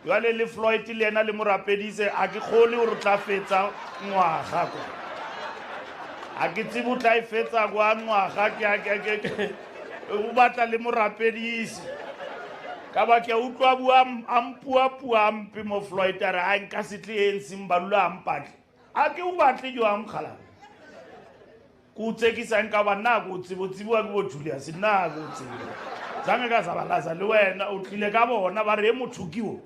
Jwale le Floyd le ena le morapedise a ke kgole o re tla fetsa ngwaga kwa. A ke tsebe o tla e fetsa kwa ngwaga ke o batla le morapedise. Ka ba ke utlwa bua ampua ampe mo Floyd a re a nka se tle enseng balula ampatle. A ke o batle jo a Mokgalabje. Ku tsekisa nka ba nna go tsebotsebiwa ke bo Julius nna go tsebe. Zange ka zabalaza le wena o tlile ka bona ba re mothukiwo.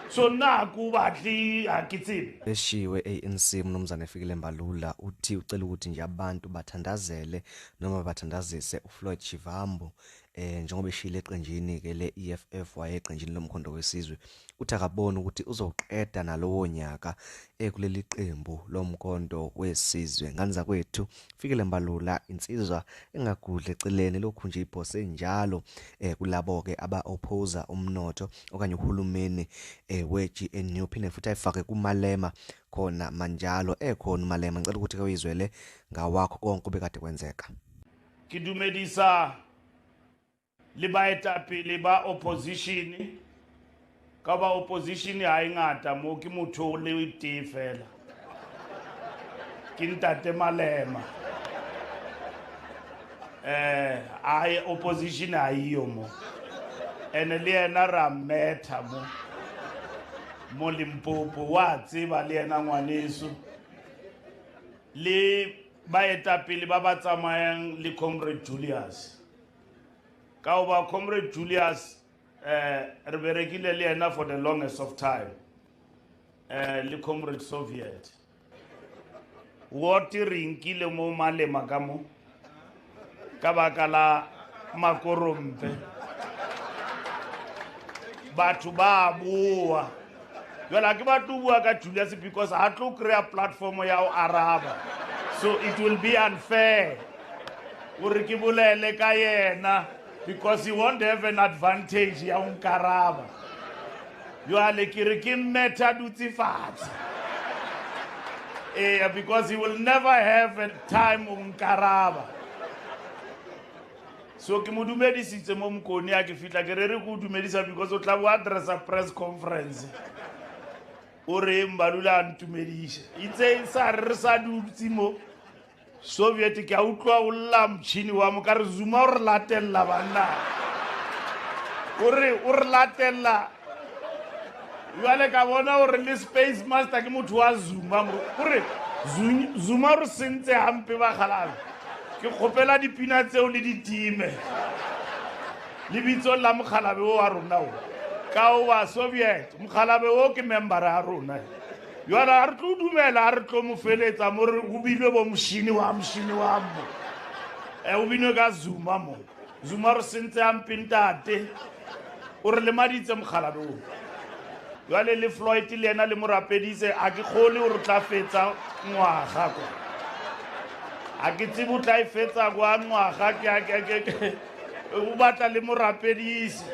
So nna ku batle a ke tsebe. Eshiwe ANC Mnumzane Fikile Mbalula uthi ucela ukuthi nje abantu bathandazele noma bathandazise uFloyd Shivambu njengoba eshile eqenjini ke le-EFF waye eqenjini lomkhondo wesizwe uthi akabona ukuthi uzoqeda nalowo nyaka kuleli qembu lomkhondo wesizwe. Nganza kwethu Fikile Mbalula insizwa engagudle eceleni lokhu nje iphose njalo kulabo ke aba-opposer umnotho okanye uhulumeni we-GNU phinde futhi ayifake kumalema khona manjalo ekhona umalema. Ngicela ukuthi ke uyizwele ngawakho konke obekade kwenzeka. Ke dumedisa le baetapele ba opposition ka ba opposition ha e ngata mo ke motho le o tee fela ke Ntate Malema ai opposition ha iyo mo ene le ena ra metha mo Limpopo wa tseba le ena ngwaneso le baetapele ba ba tsamayang le Comrade Julius ka oba Comrade Julius re berekile le ena for the longest of time le Comrade Soviet what rinkile mo Malema ka mo ka baka la makorompe batho ba bua jwale ke batho bua ka Julius because ha tlo create a platform ya o araba so it will be unfair uri ke bolele ka yena because he won't have an advantage ya unkaraba jwale ke re ke meta dutse fatshe because he will never have a time unkaraba so ke mo dumedisitse mo Mkoni a ke fitla ke re go dumedisa because o tla bo address a press conference o re Mbalula ntumedisha itse sa re sa dutse mo Soviet ke a utlwa o lla mtšhini wa mo ka re Zuma o re latella banna o re latella jwale ka bona o re le space master ke motho wa Zuma o re Zuma o re sentse hampe ba Kgalabje ke kgopela dipina tseo le ditime le bitso la Mokgalabje o wa rona o ka o wa Soviet Mokgalabje o ke member ya rona jwale a re tlo dumela a re tlo mo feletsa mo re go bilwe bo mšhini wa mo o binwe ka Zuma mo Zuma re sentse hampe ntate o re le maditse Mokgalabje o jwale le Floyd le ena le morapedise a ke kgole o re tla fetsa ngwaga kwa a ke tsebe o tla e fetsa kwa ngwaga ke o batla le morapedise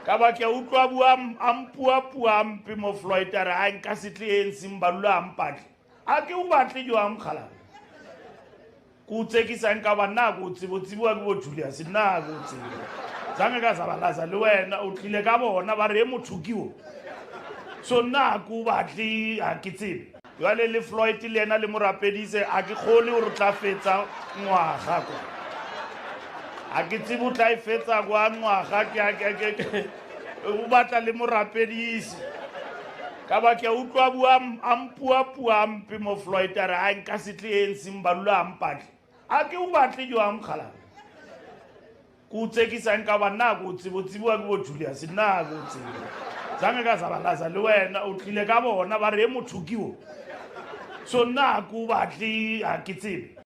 ka ba ke utlwa bua ampua ampe mo Floyd a re a nka se tle enseng balula ampatle a ke o batle jo a Mokgalabje ku tsekisa nka ba nna go tsebotsebiwa ke bo Julius nna go tsebe zange ka zabalaza le wena o tlile ka bona ba re mothukiwo so nna ku batle a ke tsebe jwale le Floyd le ena le morapedise a ke kgole o re tla fetsa ngwaga kwa a ke tsebe o tla e fetsa kwa ngwaga ke o batla le morapedise ka ba ke utlwa bua ampua ampe mo Floyd a re a nka se tle enseng balula ampatle a ke o batle jo a Mokgalabje ku tsekisa nka ba nna go tsebotsebiwa ke bo Julius nna go tsebe zange ka zabalaza le wena o tlile ka bona ba re mothukiwo so nna ku batle a ke tsebe